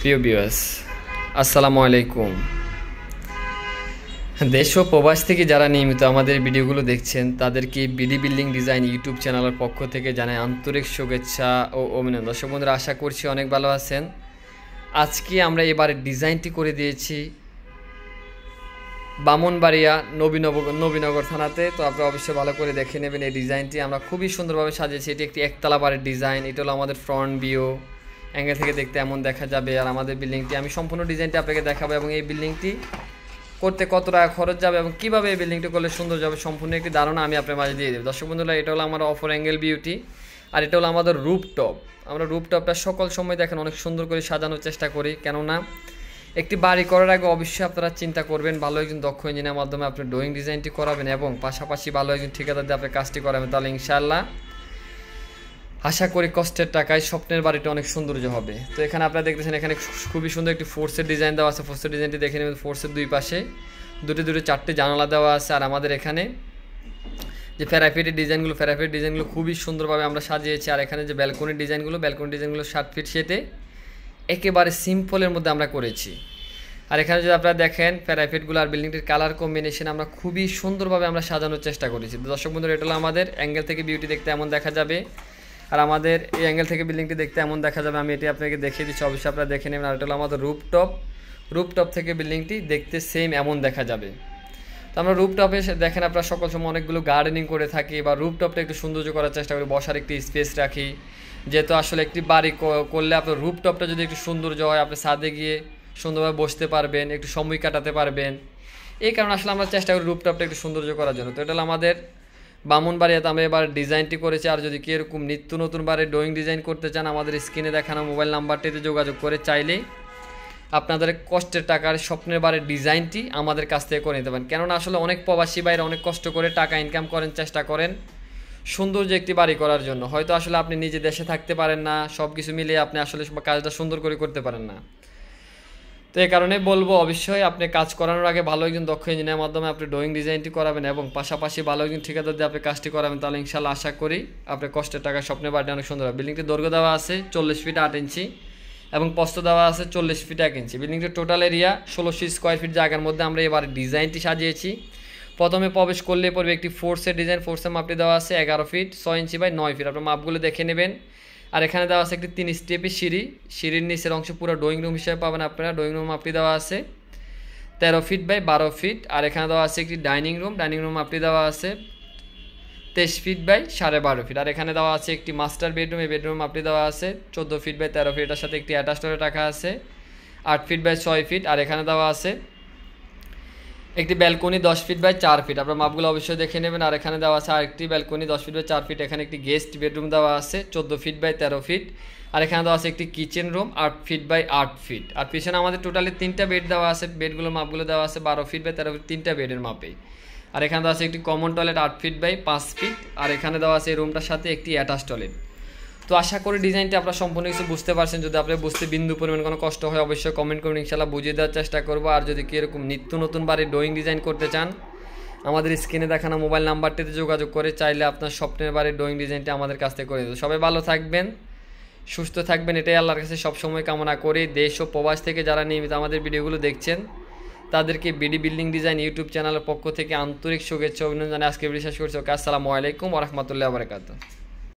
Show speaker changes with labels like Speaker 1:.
Speaker 1: প্রিয় ভিউয়ার্স, আসসালামু আলাইকুম। দেশ ও প্রবাস থেকে যারা নিয়মিত আমাদের ভিডিওগুলো দেখছেন তাদেরকে বিডি বিল্ডিং ডিজাইন ইউটিউব চ্যানেলের পক্ষ থেকে জানাই আন্তরিক শুভেচ্ছা ও অভিনন্দন। দর্শক বন্ধুরা, আশা করছি অনেক ভালো আছেন। আজকে আমরা এবারে ডিজাইনটি করে দিয়েছি বামনবাড়িয়া নবীনগর থানাতে। তো আপনারা অবশ্যই ভালো করে দেখে নেবেন। এই ডিজাইনটি আমরা খুবই সুন্দরভাবে সাজিয়েছি। এটি একটি একতলা বাড়ির ডিজাইন। এটা হলো আমাদের ফ্রন্ট ভিউ, অ্যাঙ্গেল থেকে দেখতে এমন দেখা যাবে। আর আমাদের বিল্ডিংটি আমি সম্পূর্ণ ডিজাইনটি আপনাকে দেখাবো এবং এই বিল্ডিংটি করতে কত টাকা খরচ যাবে এবং কীভাবে এই বিল্ডিংটি করলে সুন্দর যাবে সম্পূর্ণ একটি ধারণা আমি আপনার মাঝে দিয়ে দেবো। দর্শক বন্ধুরা, এটা হলো আমার অফার অ্যাঙ্গেল বিউটি, আর এটা হলো আমাদের রুফটপ। আমরা রুফটপটা সকল সময় দেখেন অনেক সুন্দর করে সাজানোর চেষ্টা করি, কেননা একটি বাড়ি করার আগে অবশ্যই আপনারা চিন্তা করবেন ভালো একজন দক্ষ ইঞ্জিনিয়ারের মাধ্যমে আপনি ড্রয়িং ডিজাইনটি করাবেন এবং পাশাপাশি ভালো একজন ঠিকাদার দিয়ে আপনি কাজটি করাবেন। তাহলে ইনশাআল্লাহ আশা করি কষ্টের টাকায় স্বপ্নের বাড়িটা অনেক সৌন্দর্য হবে। তো এখানে আপনারা দেখতেছেন, এখানে খুবই সুন্দর একটি ফোর্সের ডিজাইন দেওয়া আছে। ফোর্সের ডিজাইনটি দেখে নেবেন। ফোর্সের দুই পাশে দুটো চারটে জানালা দেওয়া আছে। আর আমাদের এখানে যে প্যারাফিটের ডিজাইনগুলো খুবই সুন্দরভাবে আমরা সাজিয়েছি। আর এখানে যে ব্যালকনির ডিজাইনগুলো 7 ফিট সেটে একেবারে সিম্পলের মধ্যে আমরা করেছি। আর এখানে যদি আপনারা দেখেন প্যারাফিটগুলো আর বিল্ডিংটির কালার কম্বিনেশন আমরা খুবই সুন্দরভাবে আমরা সাজানোর চেষ্টা করেছি। দর্শক বন্ধুরা, এটা হলো আমাদের অ্যাঙ্গেল থেকে বিউটি দেখতে এমন দেখা যাবে, আর আমাদের এই অ্যাঙ্গেল থেকে বিল্ডিংটি দেখতে এমন দেখা যাবে। আমি এটি আপনাকে দেখিয়ে দিচ্ছি, অবশ্যই আপনারা দেখে নেবেন। আর এটা হলো আমাদের রুফটপ থেকে বিল্ডিংটি দেখতে সেম এমন দেখা যাবে। তো আমরা রুফটপে দেখেন আপনারা সকল সময় অনেকগুলো গার্ডেনিং করে থাকি বা রুফটপটা একটু সৌন্দর্য করার চেষ্টা করি, বসার একটি স্পেস রাখি। যেহেতু আসলে একটি বাড়ি করলে আপনার রুফটপটা যদি একটু সৌন্দর্য হয়, আপনি ছাদে গিয়ে সুন্দরভাবে বসতে পারবেন, একটু সময় কাটাতে পারবেন। এই কারণে আসলে আমরা চেষ্টা করি রুফটপটা একটু সৌন্দর্য করার জন্য। তো এটা হলো আমাদের বামনবাড়িয়াতে আমরা এবার ডিজাইনটি করেছি। আর যদি কি এরকম নিত্য নতুন বারে ড্রয়িং ডিজাইন করতে চান, আমাদের স্ক্রিনে দেখানো মোবাইল নাম্বারটিতে যোগাযোগ করে চাইলেই আপনাদের কষ্টের টাকার স্বপ্নের বারের ডিজাইনটি আমাদের কাছ থেকে করে নিতে পারেন। কেননা আসলে অনেক প্রবাসী বাইরে অনেক কষ্ট করে টাকা ইনকাম করেন, চেষ্টা করেন সৌন্দর্য একটি বাড়ি করার জন্য। হয়তো আসলে আপনি নিজে দেশে থাকতে পারেন না, সব কিছু মিলিয়ে আপনি আসলে কাজটা সুন্দর করে করতে পারেন না। তো এই কারণে বলবো, অবশ্যই আপনি কাজ করানোর আগে ভালো একজন দক্ষ ইঞ্জিনিয়ারের মাধ্যমে আপনি ড্রয়িং ডিজাইনটি করাবেন এবং পাশাপাশি ভালো একজন ঠিকাদার দিয়ে আপনি কাজটি করাবেন। তাহলে ইনশাআল্লাহ আশা করি আপনার কষ্টের টাকা স্বপ্নের বাড়িটা অনেক সুন্দর হবে। বিল্ডিংটির দৈর্ঘ্য দেওয়া আছে 40 ফিট 8 ইঞ্চি এবং প্রস্থ দেওয়া আছে 40 ফিট 1 ইঞ্চি। বিল্ডিংটির টোটাল এরিয়া 1600 স্কোয়ার ফিট জায়গার মধ্যে আমরা এবার ডিজাইনটি সাজিয়েছি। প্রথমে প্রবেশ করলে পড়বে একটি ফোর্সের ডিজাইন। ফোর্সের মাপটি দেওয়া আছে 11 ফিট 6 ইঞ্চি বাই 9 ফিট। আপনার মাপগুলো দেখে নেবেন। আর এখানে দেওয়া আছে একটি 3 স্টেপের সিঁড়ির নিচের অংশ পুরো ড্রয়িং রুম হিসেবে পাবেন আপনারা। ড্রয়িং রুম মাপটি দেওয়া আছে 13 ফিট বাই 12 ফিট। আর এখানে দেওয়া আছে একটি ডাইনিং রুম মাপটি দেওয়া আছে 23 ফিট বাই 12.5 ফিট। আর এখানে দেওয়া আছে একটি মাস্টার বেডরুম। এই বেডরুম মাপটি দেওয়া আছে 14 ফিট বাই 13 ফিট। এটার সাথে একটি অ্যাটাচ টয়লেট রাখা আছে 8 ফিট বাই 6 ফিট। আর এখানে দেওয়া আছে একটি ব্যালকনি 10 ফিট বাই 4 ফিট। আপনার মাপগুলো অবশ্যই দেখে নেবেন। আর এখানে দেওয়া আছে আরেকটি ব্যালকনি 10 ফিট বাই 4 ফিট। এখানে একটি গেস্ট বেডরুম দেওয়া আছে 14 ফিট বাই 13 ফিট। আর এখানে দেওয়া আছে একটি kitchen room 8 feet by 8 feet. আর পিছনে আমাদের টোটালি 3টা বেড দেওয়া আছে। বেডগুলোর মাপগুলো দেওয়া আছে 12 ফিট বাই 13 ফিট, 3টা বেডের মাপে। আর এখানে দেওয়া আছে একটি common toilet 8 feet by 5 feet. আর এখানে দেওয়া আছে এই রুমটার সাথে একটি অ্যাটাচ টয়লেট। তো আশা করি ডিজাইনটা আপনারা সম্পূর্ণ কিছু বুঝতে পারছেন। যদি আপনি বুঝতে বিন্দু পরিমাণ কোনো কষ্ট হয় অবশ্যই কমেন্ট করুন, ইনশাআল্লাহ বুঝিয়ে দেওয়ার চেষ্টা করবো। আর যদি কি এরকম নিত্য নতুন বাড়ির ড্রয়িং ডিজাইন করতে চান, আমাদের স্ক্রিনে দেখানো মোবাইল নাম্বারটিতে যোগাযোগ করে চাইলে আপনার স্বপ্নের বাড়ির ড্রয়িং ডিজাইনটা আমাদের কাছ থেকে করে দেবো। সবাই ভালো থাকবেন, সুস্থ থাকবেন, এটাই আল্লাহর কাছে সবসময় কামনা করি। দেশ ও প্রবাস থেকে যারা নিয়মিত আমাদের ভিডিওগুলো দেখছেন তাদেরকে বিডি বিল্ডিং ডিজাইন ইউটিউব চ্যানেলের পক্ষ থেকে আন্তরিক শুভেচ্ছা অভিনন্দন জানিয়ে আজকে ভিডিও শেষ করছি। ওকে, আসসালামু আলাইকুম ওয়া রাহমাতুল্লাহি ওয়া বারাকাতুহু।